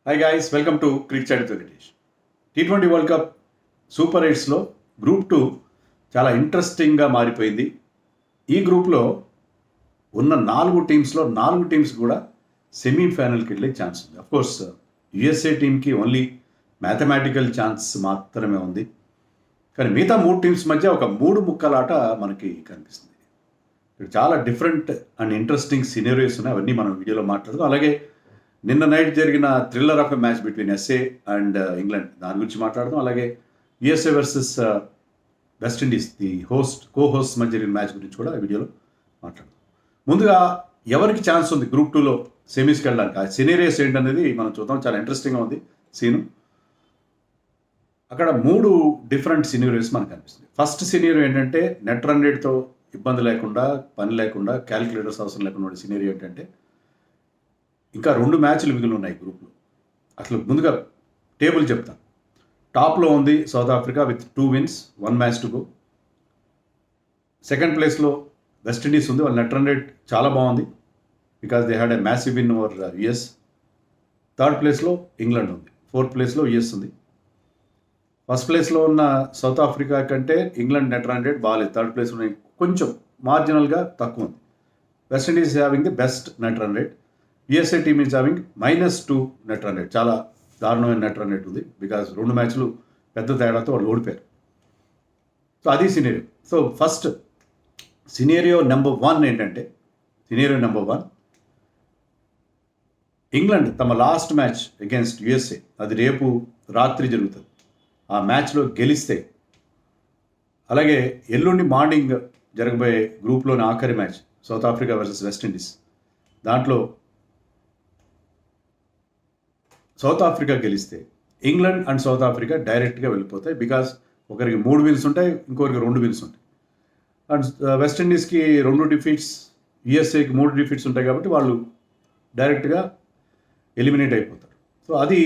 Hi guys, welcome to cricket chat with Venkatesh. T20 world cup super ఎయిట్స్లో group 2 చాలా ఇంట్రెస్టింగ్గా మారిపోయింది. ఈ గ్రూప్లో ఉన్న 4 టీమ్స్లో 4 టీమ్స్ కూడా సెమీఫైనల్కి వెళ్ళే ఛాన్స్ ఉంది. అఫ్కోర్స్ యుఎస్ఏ టీంకి ఓన్లీ మ్యాథమెటికల్ ఛాన్స్ మాత్రమే ఉంది. కానీ మిగతా 3 టీమ్స్ మధ్య ఒక 3 ముక్కలాట మనకి కనిపిస్తుంది. ఇక్కడ చాలా డిఫరెంట్ అండ్ ఇంట్రెస్టింగ్ సినారియోస్ ఉన్నాయి. అవన్నీ మనం వీడియోలో మాట్లాడదాం. అలాగే నిన్న నైట్ జరిగిన thriller of a match between SA and England, దాని గురించి మాట్లాడదాం. అలాగే USA versus West Indies, the co host మధ్య జరిగిన మ్యాచ్ గురించి కూడా వీడియోలో మాట్లాడదాం. ముందుగా ఎవరికి ఛాన్స్ ఉంది గ్రూప్ 2లో సెమీస్కి వెళ్ళడానికి, ఆ సినేరియస్ ఏంటనేది మనం చూద్దాం. చాలా ఇంట్రెస్టింగ్గా ఉంది సీను. అక్కడ 3 డిఫరెంట్ సినేరియోస్ మనకు కనిపిస్తుంది. ఫస్ట్ సినేరియో ఏంటంటే నెట్ రన్ రేట్తో ఇబ్బంది లేకుండా, పని లేకుండా, క్యాలిక్యులేటర్స్ అవసరం లేకుండా ఉండే సినేరియో ఏంటంటే ఇంకా 2 మ్యాచ్లు మిగిలి ఉన్నాయి గ్రూప్లో. అసలు ముందుగా టేబుల్ చెప్తాను. టాప్లో ఉంది south Africa with 2 wins, 1 match to go. Second ప్లేస్లో వెస్టిండీస్ ఉంది. వాళ్ళ నెట్ రన్ రేట్ చాలా బాగుంది because they had a massive win over US. Third ప్లేస్లో ఇంగ్లాండ్ ఉంది. ఫోర్త్ ప్లేస్లో యుఎస్ ఉంది. ఫస్ట్ ప్లేస్లో ఉన్న సౌత్ ఆఫ్రికా కంటే ఇంగ్లాండ్ నెట్ రన్ రేట్ బాగాలేదు. థర్డ్ ప్లేస్లో కొంచెం మార్జినల్గా తక్కువ ఉంది. West Indies having the best net run rate. USA team is having -2 net run rate. చాలా దారుణమైన నెట్ రన్ రేట్ ఉంది బికాజ్ 2 మ్యాచ్లు పెద్ద తేడాతో వాళ్ళు ఓడిపోయారు. సో అది scenario. So first scenario number 1 ఏంటంటే, సినేరియో నెంబర్ 1, ఇంగ్లాండ్ తమ లాస్ట్ మ్యాచ్ అగేన్స్ట్ యుఎస్ఏ, అది రేపు రాత్రి జరుగుతుంది. ఆ మ్యాచ్లో గెలిస్తే, అలాగే ఎల్లుండి మార్నింగ్ జరగబోయే గ్రూప్లోని ఆఖరి match south Africa versus West Indies, దాంట్లో సౌత్ ఆఫ్రికా గెలిస్తే ఇంగ్లాండ్ అండ్ సౌత్ ఆఫ్రికా డైరెక్ట్గా వెళ్ళిపోతాయి. బికాస్ ఒకరికి 3 wins ఉంటాయి, ఇంకొకరికి 2 wins ఉంటాయి. అండ్ వెస్టిండీస్కి 2 defeats, యుఎస్ఏకి 3 defeats ఉంటాయి. కాబట్టి వాళ్ళు డైరెక్ట్గా ఎలిమినేట్ అయిపోతారు. సో అది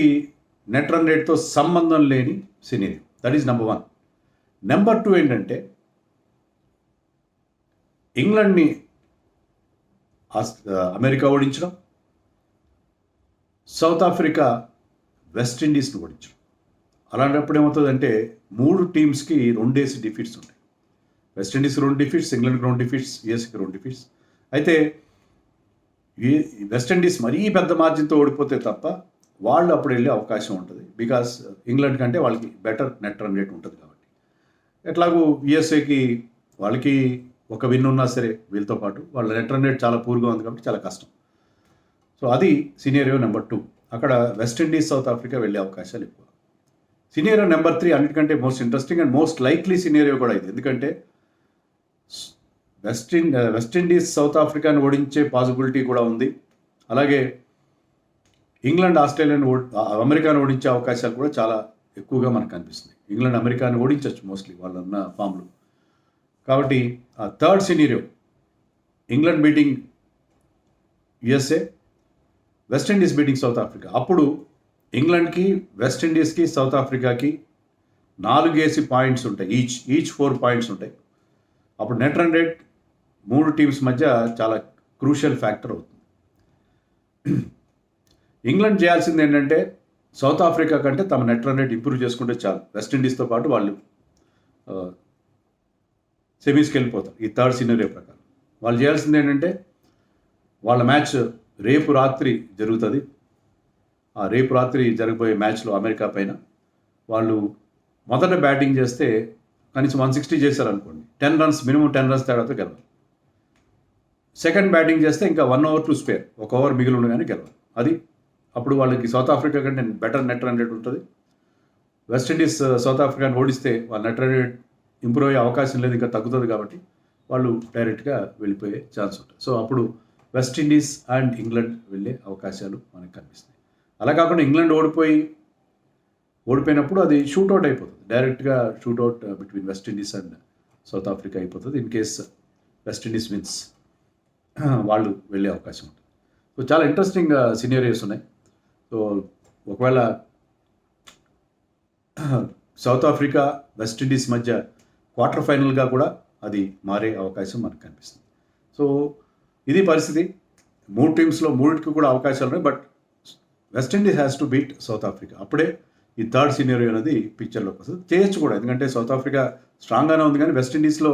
నెట్ రన్ రేట్తో సంబంధం లేని scenario. That is number 1. Number 2 ఏంటంటే, ఇంగ్లాండ్ని అమెరికా ఓడించడం, సౌత్ ఆఫ్రికా వెస్టిండీస్ని ఓడించడం. అలాంటప్పుడు ఏమవుతుందంటే 3 టీమ్స్కి 2 డిఫీట్స్ ఉంటాయి. వెస్టిండీస్కి 2 డిఫీట్స్, ఇంగ్లాండ్కి 2 డిఫీట్స్, యుఎస్కి 2 డిఫీట్స్. అయితే వెస్టిండీస్ మరీ పెద్ద మార్జిన్తో ఓడిపోతే తప్ప వాళ్ళు అప్పుడు వెళ్ళే అవకాశం ఉంటుంది. బికాస్ ఇంగ్లాండ్ కంటే వాళ్ళకి బెటర్ నెట్ రన్ రేట్ ఉంటుంది కాబట్టి. ఎట్లాగూ యుఎస్ఏకి వాళ్ళకి ఒక విన్ ఉన్నా సరే వీళ్ళతో పాటు వాళ్ళ నెట్ రన్ రేట్ చాలా పూర్గా ఉంది కాబట్టి చాలా కష్టం. సో అది సినేరియో నెంబర్ 2. అక్కడ వెస్టిండీస్ సౌత్ ఆఫ్రికా వెళ్ళే అవకాశాలు ఎక్కువ. సినేరియో నెంబర్ 3 అన్నిటికంటే most interesting and most likely scenario కూడా ఇది. ఎందుకంటే వెస్టిండీస్ సౌత్ ఆఫ్రికాని ఓడించే పాసిబిలిటీ కూడా ఉంది. అలాగే ఇంగ్లాండ్ ఆస్ట్రేలియాని అమెరికాను ఓడించే అవకాశాలు కూడా చాలా ఎక్కువగా మనకు కనిపిస్తుంది. ఇంగ్లాండ్ అమెరికాని ఓడించవచ్చు మోస్ట్లీ వాళ్ళన్న ఫామ్లో. కాబట్టి ఆ third scenario, England beating USA, West Indies beating south Africa. అప్పుడు ఇంగ్లాండ్కి, వెస్టిండీస్కి, సౌత్ ఆఫ్రికాకి 4 పాయింట్స్ ఉంటాయి. ఈచ్ 4 పాయింట్స్ ఉంటాయి. అప్పుడు నెట్ రన్ రేట్ 3 టీమ్స్ మధ్య చాలా క్రూషియల్ ఫ్యాక్టర్ అవుతుంది. ఇంగ్లాండ్ చేయాల్సింది ఏంటంటే సౌత్ ఆఫ్రికా కంటే తమ నెట్ రన్ రేట్ ఇంప్రూవ్ చేసుకుంటే చాలు. వెస్టిండీస్తో పాటు వాళ్ళు సెమీస్కి వెళ్ళిపోతారు. ఈ థర్డ్ సినేరియో ప్రకారం వాళ్ళు చేయాల్సింది ఏంటంటే, వాళ్ళ మ్యాచ్ రేపు రాత్రి జరుగుతుంది. ఆ రేపు రాత్రి జరగబోయే మ్యాచ్లో అమెరికా పైన వాళ్ళు మొదట బ్యాటింగ్ చేస్తే కనీసం 160 చేశారనుకోండి, 10 runs, మినిమం 10 runs తేడాతో గెలవాలి. సెకండ్ బ్యాటింగ్ చేస్తే ఇంకా 1 over to spare, 1 over మిగిలి ఉండగానే గెలవాలి. అది అప్పుడు వాళ్ళకి సౌత్ ఆఫ్రికా కంటే బెటర్ నెట్ రన్ రేట్ ఉంటుంది. వెస్టిండీస్ సౌత్ ఆఫ్రికాని ఓడిస్తే వాళ్ళ నెట్ రన్ రేట్ ఇంప్రూవ్ అయ్యే అవకాశం లేదు, ఇంకా తగ్గుతుంది. కాబట్టి వాళ్ళు డైరెక్ట్గా వెళ్ళిపోయే ఛాన్స్ ఉంటుంది. సో అప్పుడు వెస్టిండీస్ అండ్ ఇంగ్లాండ్ వెళ్ళే అవకాశాలు మనకు కనిపిస్తాయి. అలా కాకుండా ఇంగ్లాండ్ ఓడిపోయినప్పుడు అది షూట్అవుట్ అయిపోతుంది. డైరెక్ట్గా shootout between West Indies and south Africa అయిపోతుంది. ఇన్ కేస్ వెస్టిండీస్ విన్స్ వాళ్ళు వెళ్ళే అవకాశం ఉంటుంది. సో చాలా ఇంట్రెస్టింగ్ సినేరియోస్ ఉన్నాయి. సో ఒకవేళ సౌత్ ఆఫ్రికా వెస్టిండీస్ మధ్య క్వార్టర్ ఫైనల్గా కూడా అది మారే అవకాశం మనకు కనిపిస్తుంది. సో ఇది పరిస్థితి. 3 టీమ్స్లో 3కి కూడా అవకాశాలు ఉన్నాయి. But West Indies has to beat south Africa. అప్పుడే ఈ థర్డ్ సినారియో అనేది పిక్చర్లోకి వస్తుంది. చేయొచ్చు కూడా, ఎందుకంటే సౌత్ ఆఫ్రికా స్ట్రాంగ్గానే ఉంది, కానీ వెస్టిండీస్లో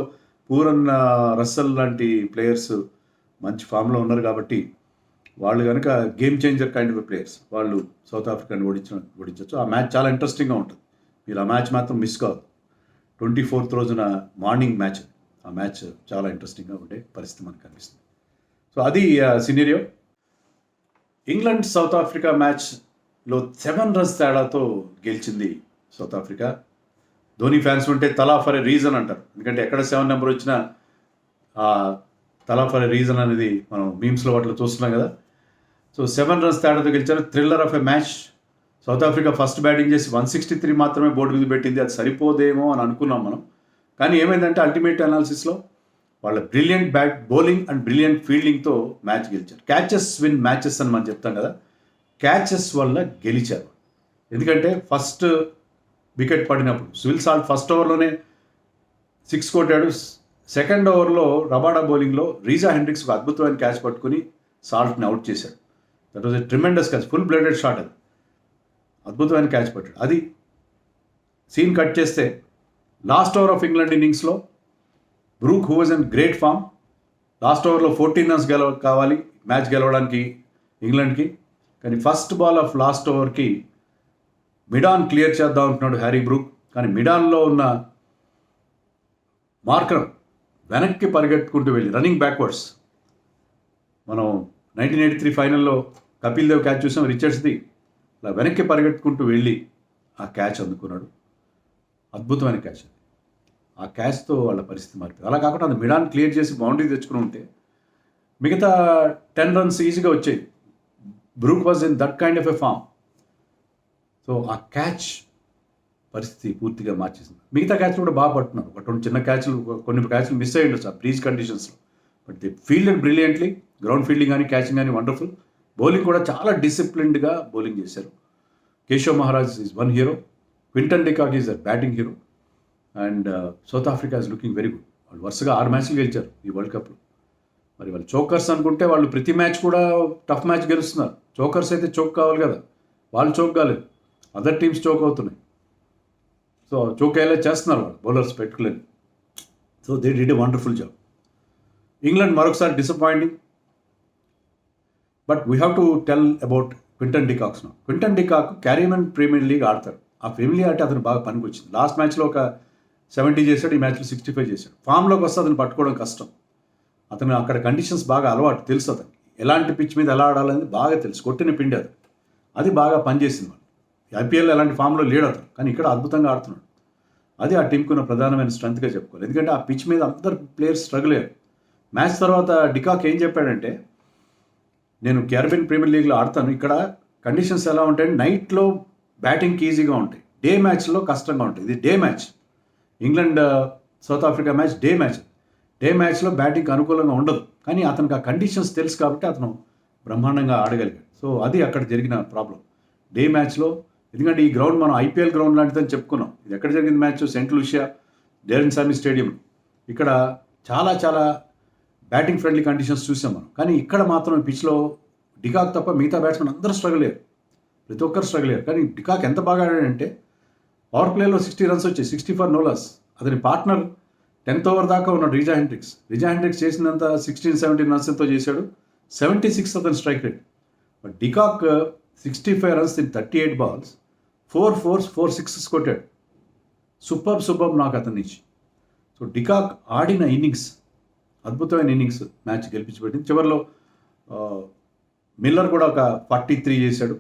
పూరన్ రస్సల్ లాంటి ప్లేయర్స్ మంచి ఫామ్లో ఉన్నారు కాబట్టి వాళ్ళు కనుక game changer kind of players, వాళ్ళు సౌత్ ఆఫ్రికాని ఓడించవచ్చు. ఆ మ్యాచ్ చాలా ఇంట్రెస్టింగ్గా ఉంటుంది. మీరు ఆ మ్యాచ్ మాత్రం మిస్ కాదు. 24th రోజున మార్నింగ్ మ్యాచ్. ఆ మ్యాచ్ చాలా ఇంట్రెస్టింగ్గా ఉండే పరిస్థితి మనకు కనిపిస్తుంది. సో అది సినారియో. ఇంగ్లాండ్ సౌత్ ఆఫ్రికా మ్యాచ్లో 7 runs తేడాతో గెలిచింది సౌత్ ఆఫ్రికా. ధోని ఫ్యాన్స్ ఉంటే తలా ఫర్ ఎ రీజన్ అంటారు, ఎందుకంటే ఎక్కడ 7 నెంబర్ వచ్చినా తలా ఫర్ ఎ రీజన్ అనేది మనం మీమ్స్లో వాటిలో చూస్తున్నాం కదా. సో 7 runs తేడాతో గెలిచారు. Thriller of a match. South Africa first batting చేసి 163 మాత్రమే బోర్డు మీద పెట్టింది. అది సరిపోదేమో అని అనుకున్నాం మనం, కానీ ఏమైందంటే అల్టిమేట్ అనాలిసిస్లో వాళ్ళ బ్రిలియంట్ బౌలింగ్ అండ్ బ్రిలియంట్ ఫీల్డింగ్తో మ్యాచ్ గెలిచారు. క్యాచెస్ విన్ మ్యాచెస్ అని మనం చెప్తాం కదా, క్యాచెస్ వల్ల గెలిచారు. ఎందుకంటే ఫస్ట్ వికెట్ పడినప్పుడు సివిల్ సాల్ట్ ఫస్ట్ ఓవర్లోనే 6 కొట్టాడు. సెకండ్ ఓవర్లో రబాడా బౌలింగ్లో రీజా హెండ్రిక్స్ ఒక అద్భుతమైన క్యాచ్ పట్టుకుని సాల్ట్ని అవుట్ చేశాడు. That was a tremendous catch, full bladed shot. అది అద్భుతమైన క్యాచ్ పట్టాడు. అది సీన్ కట్ చేస్తే లాస్ట్ ఓవర్ ఆఫ్ ఇంగ్లాండ్ ఇన్నింగ్స్లో Brook, who was in great form, last ఓవర్లో 14 runs కావాలి మ్యాచ్ గెలవడానికి ఇంగ్లాండ్కి, కానీ ఫస్ట్ బాల్ ఆఫ్ లాస్ట్ ఓవర్కి మిడాన్ క్లియర్ చేద్దాం అంటున్నాడు హ్యారీ బ్రూక్, కానీ మిడాన్లో ఉన్న మార్కరం వెనక్కి పరిగెట్టుకుంటూ వెళ్ళి రన్నింగ్ బ్యాక్వర్డ్స్. మనం 1983 ఫైనల్లో కపిల్ దేవ్ క్యాచ్ చూసాం రిచర్డ్స్ది, అలా వెనక్కి పరిగెట్టుకుంటూ వెళ్ళి ఆ క్యాచ్ అందుకున్నాడు. అద్భుతమైన క్యాచ్. ఆ క్యాచ్తో వాళ్ళ పరిస్థితి మారిపోయింది. అలా కాకుండా అది మిడాన్ క్లియర్ చేసి బౌండరీ తెచ్చుకుని ఉంటే మిగతా 10 runs ఈజీగా వచ్చాయి. Brook was in that kind of a form. So ఆ క్యాచ్ పరిస్థితి పూర్తిగా మార్చేసింది. మిగతా క్యాచ్లు కూడా బాగా పట్టున్నారు. ఒక 2 చిన్న క్యాచ్లు, కొన్ని క్యాచ్లు మిస్ అయ్యి ఉండొచ్చు ఆ బ్రీజ్ కండిషన్స్లో, but the fielded brilliantly. Ground fielding కానీ క్యాచింగ్ కానీ వండర్ఫుల్. బౌలింగ్ కూడా చాలా డిసిప్లిన్డ్గా బౌలింగ్ చేశారు. Keshav Maharaj is one hero, Quinton de Kock is a batting hero, and south Africa is looking very good. వాళ్ళు వరుసగా 6 మ్యాచ్లు గెలిచారు ఈ వరల్డ్ కప్లో. మరి వాళ్ళు చోకర్స్ అనుకుంటే వాళ్ళు ప్రతి మ్యాచ్ కూడా టఫ్ మ్యాచ్ గెలుస్తున్నారు. చోకర్స్ అయితే చోక్ కావాలి కదా, వాళ్ళు చోక్ కాలేదు, అదర్ టీమ్స్ చోక్ అవుతున్నాయి. సో చోక్ అయ్యేలా చేస్తున్నారు వాళ్ళు, బౌలర్స్ పెట్టుకోలేదు. So they did a wonderful job. England మరొకసారి disappointing, but we have to tell about Quinton de Kock's. Quinton de Kock Caribbean premier league ఆడతారు. ఆ ప్రీమియర్ లీగ్ ఆడితే అతను బాగా పనికి వచ్చింది. లాస్ట్ మ్యాచ్లో ఒక 70 చేశాడు, ఈ మ్యాచ్లో 65 చేశాడు. ఫామ్లోకి వస్తే అతను పట్టుకోవడం కష్టం. అతను అక్కడ కండిషన్స్ బాగా అలవాటు, తెలుసు అతనికి ఎలాంటి పిచ్ మీద ఎలా ఆడాలని బాగా తెలుసు. కొట్టిన పిండి అది బాగా పనిచేసింది. వాళ్ళు ఐపీఎల్ ఎలాంటి ఫామ్లో లేడు అతను, కానీ ఇక్కడ అద్భుతంగా ఆడుతున్నాడు. అది ఆ టీంకి ఉన్న ప్రధానమైన స్ట్రెంత్గా చెప్పుకోవాలి. ఎందుకంటే ఆ పిచ్ మీద అందరు ప్లేయర్స్ స్ట్రగుల్ అయ్యారు. మ్యాచ్ తర్వాత డికాక్ ఏం చెప్పాడంటే, నేను క్యారిబియన్ ప్రీమియర్ లీగ్లో ఆడతాను, ఇక్కడ కండిషన్స్ ఎలా ఉంటాయంటే నైట్లో బ్యాటింగ్కి ఈజీగా ఉంటాయి, డే మ్యాచ్లో కష్టంగా ఉంటాయి. ఇది day match. England south Africa match day match. Day మ్యాచ్లో బ్యాటింగ్కి అనుకూలంగా ఉండదు, కానీ అతనికి ఆ కండిషన్స్ తెలుసు కాబట్టి అతను బ్రహ్మాండంగా ఆడగలిగాడు. సో అది అక్కడ జరిగిన ప్రాబ్లం డే మ్యాచ్లో. ఎందుకంటే ఈ గ్రౌండ్ మనం ఐపీఎల్ గ్రౌండ్ లాంటిదని చెప్పుకున్నాం. ఇది ఎక్కడ జరిగింది మ్యాచ్? సెంట్ లూసియా డేరెన్ సామీ స్టేడియం. ఇక్కడ చాలా చాలా బ్యాటింగ్ ఫ్రెండ్లీ కండిషన్స్ చూసాం మనం, కానీ ఇక్కడ మాత్రం పిచ్లో డికాక్ తప్ప మిగతా బ్యాట్స్మెన్ అందరూ స్ట్రగుల్ అయ్యారు, ప్రతి ఒక్కరు స్ట్రగుల్ అయ్యారు. కానీ డికాక్ ఎంత బాగా ఆడాడంటే పవర్ ప్లేలో 60 runs వచ్చాయి, 64 no loss. అతని పార్ట్నర్ 10th over దాకా ఉన్నాడు రీజా హెండ్రిక్స్. రీజా హెండ్రిక్స్ చేసినంత 16-17 runs ఎంతో చేశాడు, 76 అతని strike rate. But de Kock 65 runs in 38 balls, 4 4s 4 6s కొట్టాడు. సూపర్ నాకు అతని నుంచి. సో డికాక్ ఆడిన ఇన్నింగ్స్ అద్భుతమైన ఇన్నింగ్స్, మ్యాచ్ గెలిపించబడింది. చివరిలో మిల్లర్ కూడా ఒక 43 చేశాడు,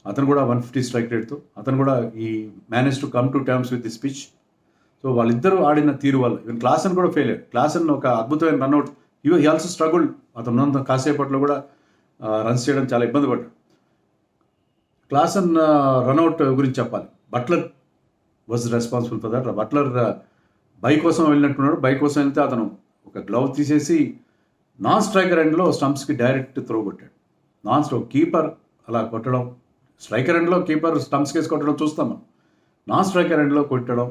అతను కూడా 150 స్ట్రైక్ రేట్తో. అతను కూడా ఈ manage to come to terms with this pitch. So వాళ్ళిద్దరూ ఆడిన తీరు వల్ల ఈవెన్ క్లాసన్ కూడా ఫెయిల్ అయ్యాడు. క్లాసన్ ఒక అద్భుతమైన రన్అట్, హీ ఆల్సో స్ట్రగుల్డ్. అతను ఉన్నంత కాసేపట్లో కూడా రన్స్ చేయడం చాలా ఇబ్బంది పడ్డాడు. క్లాసన్ రన్అట్ గురించి చెప్పాలి. Buttler was responsible for that. Buttler bye కోసం వెళ్ళినట్టున్నాడు. బై కోసం వెళ్తే అతను ఒక గ్లవ్ తీసేసి నాన్ స్ట్రైకర్ ఎండ్లో స్టంప్స్కి డైరెక్ట్ త్రో కొట్టాడు. నాన్ స్ట్రైక్ కీపర్ అలా కొట్టడం, స్ట్రైకర్ ఎండ్లో కీపర్ స్టంప్స్ కేసి కొట్టడం చూస్తాం మనం, నాన్ స్ట్రైకర్ ఎండ్లో కొట్టడం.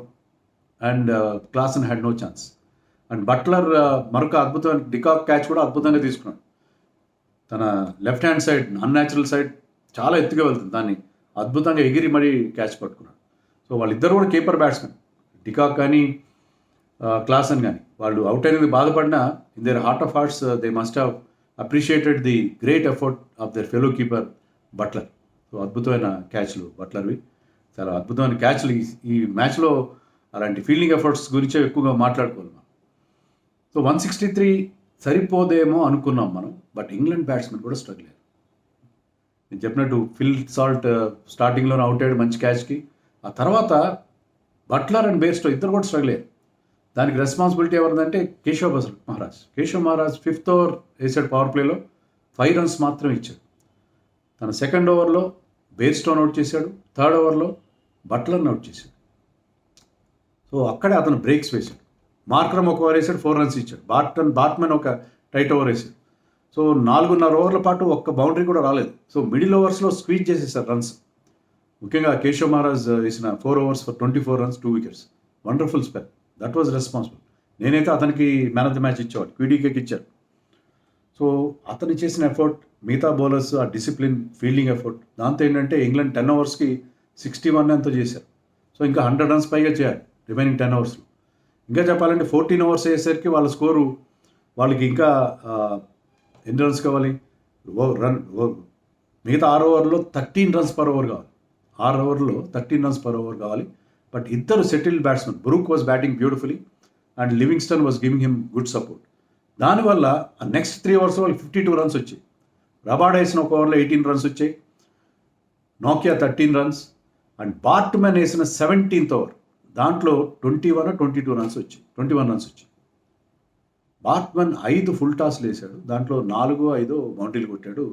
And Klaasen had no chance. And Buttler మరొక అద్భుతమైన డికాక్ క్యాచ్ కూడా అద్భుతంగా తీసుకున్నాడు. తన left hand side unnatural side చాలా ఎత్తుగా వెళ్తుంది, దాన్ని అద్భుతంగా ఎగిరి మరీ క్యాచ్ పట్టుకున్నాడు. సో వాళ్ళిద్దరు కూడా కీపర్ బ్యాట్స్మెన్, డికాక్ కానీ క్లాసన్ కానీ. వాళ్ళు అవుట్ అయినది బాధపడినా in their heart of hearts they must have appreciated the great effort of their fellow keeper Buttler. So అద్భుతమైన క్యాచ్లు బట్లర్వి, చాలా అద్భుతమైన క్యాచ్లు. ఈ మ్యాచ్లో అలాంటి ఫీల్డింగ్ ఎఫర్ట్స్ గురించే ఎక్కువగా మాట్లాడుకోవాలి మనం. సో 163 సరిపోదేమో అనుకున్నాం మనం, బట్ ఇంగ్లాండ్ బ్యాట్స్మెన్ కూడా స్ట్రగుల్ అయ్యారు. నేను చెప్పినట్టు ఫిల్ సాల్ట్ స్టార్టింగ్లోనే అవుట్ అయ్యాడు మంచి క్యాచ్కి, ఆ తర్వాత బట్లర్ అండ్ బేర్స్టో ఇద్దరు కూడా స్ట్రగుల్ అయ్యారు. దానికి రెస్పాన్సిబిలిటీ ఎవరిదంటే కేశవ్ మహారాజ్ 5th ఓవర్ వేసాడు పవర్ ప్లేలో, 5 runs మాత్రమే ఇచ్చాడు. తన సెకండ్ ఓవర్లో బేర్స్టోన్ అవుట్ చేశాడు, థర్డ్ ఓవర్లో బట్లర్ని అవుట్ చేశాడు. సో అక్కడే అతను బ్రేక్స్ వేశాడు. మార్క్రమ్ ఒక ఓవర్ వేసాడు, 4 runs ఇచ్చాడు. బాట్మెన్ ఒక టైట్ ఓవర్ వేశాడు. సో 4.5 ఓవర్ల పాటు ఒక్క బౌండరీ కూడా రాలేదు. సో మిడిల్ ఓవర్స్లో స్క్వీజ్ చేసేసారు రన్స్. ముఖ్యంగా కేశవ్ మహారాజ్ వేసిన 4 overs for 24 runs, 2 wickets. Wonderful spell. That was responsible. నేనైతే అతనికి మ్యాన్ ఆఫ్ ది మ్యాచ్ ఇచ్చేవాడు, క్యూడీకేకి ఇచ్చారు. సో అతను చేసిన ఎఫర్ట్, మిగతా బౌలర్స్ ఆ డిసిప్లిన్, ఫీల్డింగ్ ఎఫర్ట్, దాంతో ఏంటంటే ఇంగ్లాండ్ 10 ఓవర్స్కి 61 ఎంతో చేశారు. సో ఇంకా 100 runs పైగా చేయాలి రిమైనింగ్ 10 ఓవర్స్లో. ఇంకా చెప్పాలంటే 14 overs అయ్యేసరికి వాళ్ళ స్కోరు, వాళ్ళకి ఇంకా ఎన్ని రన్స్ కావాలి, మిగతా 6 ఓవర్లో 13 runs per over కావాలి. 6 ఓవర్లో 13 runs per over కావాలి. బట్ ఇద్దరు settled batsmen, Brook was batting beautifully and Livingstone was giving him good support. దానివల్ల ఆ నెక్స్ట్ 3 overs వాళ్ళకి 52 runs వచ్చాయి. రబాడా వేసిన ఒక ఓవర్లో 18 runs వచ్చాయి, నోకియా 13 runs అండ్ బాట్మెన్ వేసిన 17th ఓవర్ దాంట్లో 21 runs వచ్చాయి, 21 runs వచ్చాయి. బాట్మెన్ 5 ఫుల్ టాస్లు వేశాడు, దాంట్లో 4-5 బౌండరీలు కొట్టాడు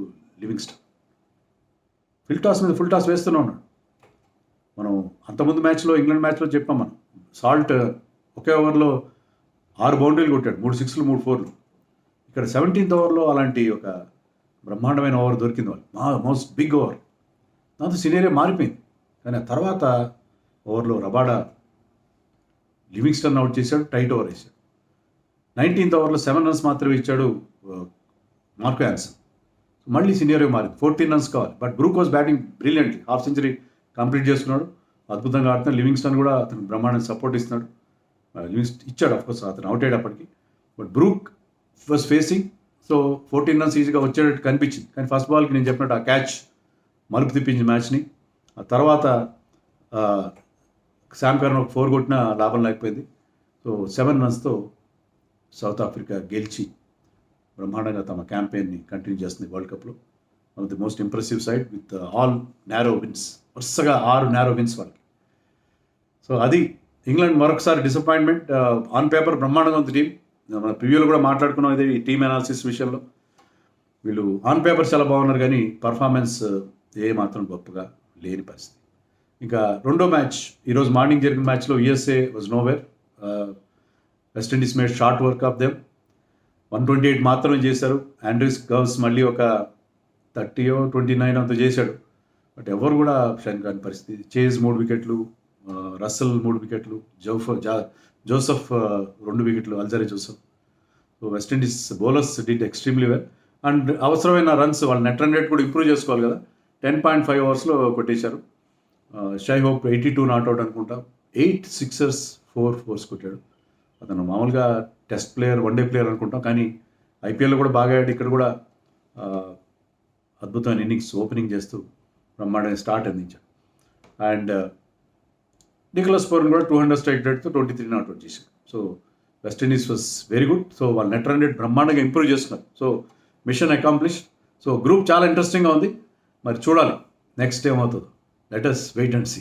లివింగ్స్టన్. ఫుల్ టాస్ వేస్తూనే ఉన్నాడు. మనం అంతకుముందు మ్యాచ్లో, ఇంగ్లాండ్ మ్యాచ్లో చెప్పాం మనం, సాల్ట్ ఒకే ఓవర్లో 6 బౌండరీలు కొట్టాడు, 3 6లు 3 4లు. ఇక్కడ 17th ఓవర్లో అలాంటి ఒక బ్రహ్మాండమైన ఓవర్ దొరికింది వాళ్ళు, మోస్ట్ బిగ్ ఓవర్. దాంతో సినేరియో మారిపోయింది. కానీ ఆ తర్వాత ఓవర్లో రబాడా లివింగ్స్టన్ అవుట్ చేశాడు, టైట్ ఓవర్ వేశాడు. 19th ఓవర్లో 7 runs మాత్రమే ఇచ్చాడు మార్కో యాన్సన్. మళ్ళీ సినేరియో మారింది, 14 runs కావాలి. But Brook was batting brilliantly, half century complete చేసుకున్నాడు, అద్భుతంగా ఆడుతున్నాడు. లివింగ్స్టన్ కూడా అతను బ్రహ్మాండంగా సపోర్ట్ ఇస్తున్నాడు. ఇచ్చాడు అఫ్కోర్స్, అతను అవుట్ అయ్యేటప్పటికి. But Brook was facing, so 14 runs ఈజీగా వచ్చేటట్టు కనిపించింది. కానీ ఫస్ట్ బాల్కి నేను చెప్పినట్టు ఆ క్యాచ్ మలుపు తిప్పించింది మ్యాచ్ని. ఆ తర్వాత శామ్ కర్న్ ఒక 4 కొట్టినా లాభం లేకపోయింది. సో 7 runsతో సౌత్ ఆఫ్రికా గెలిచి బ్రహ్మాండంగా తమ క్యాంపెయిన్ని కంటిన్యూ చేస్తుంది వరల్డ్ కప్లో. One of the most impressive side with all narrow wins, వరుసగా 6 narrow wins వాళ్ళకి. సో అది ఇంగ్లాండ్ మరొకసారి డిసప్పాయింట్మెంట్. ఆన్ పేపర్ బ్రహ్మాండంగా ఉంది టీం. మన ప్రివ్యూలో కూడా మాట్లాడుకున్నాం ఇది, ఈ టీమ్ అనాలిసిస్ విషయంలో. వీళ్ళు ఆన్ పేపర్ చాలా బాగున్నారు, కానీ పర్ఫార్మెన్స్ ఏ మాత్రం గొప్పగా లేని పరిస్థితి. ఇంకా రెండో మ్యాచ్ ఈరోజు మార్నింగ్ జరిగిన మ్యాచ్లో USA was nowhere. West Indies made short work of them, 128 మాత్రమే చేశారు. ఆండ్రూస్ గవ్స్ మళ్ళీ ఒక 30-29 అంత చేశాడు. బట్ ఎవరు కూడా షైన్ కాని పరిస్థితి. చేజ్ 3 వికెట్లు, రస్సెల్ 3 వికెట్లు, జోసెఫ్ 2 వికెట్లు, Alzarri Joseph. So West Indies bowlers did extremely well. And అవసరమైన రన్స్, వాళ్ళ నెట్ రన్ రేట్ కూడా ఇంప్రూవ్ చేసుకోవాలి కదా, 10.5 ఓవర్స్లో కొట్టేశారు. షై హోప్ 82 నాట్అవుట్ అనుకుంటా, 8 sixers 4 fours కొట్టాడు. అతను మామూలుగా టెస్ట్ ప్లేయర్, వన్డే ప్లేయర్ అనుకుంటాం, కానీ ఐపీఎల్లో కూడా బాగా ఆడి, ఇక్కడ కూడా అద్భుతమైన ఇన్నింగ్స్ ఓపెనింగ్ చేస్తూ బ్రహ్మాండంగా స్టార్ట్ అందించాడు. అండ్ నికోలస్ పూరన్ కూడా 200 స్ట్రైక్ రేట్తో 23 నాట్అవుట్ చేశాడు. So West Indies was very good. So వాళ్ళు నెట్ రన్ రేట్ బ్రహ్మాండంగా ఇంప్రూవ్ చేస్తున్నారు. So mission accomplished. So group చాలా ఇంట్రెస్టింగ్గా ఉంది. మరి చూడాలి నెక్స్ట్ ఏమవుతుందో. Let us wait and see.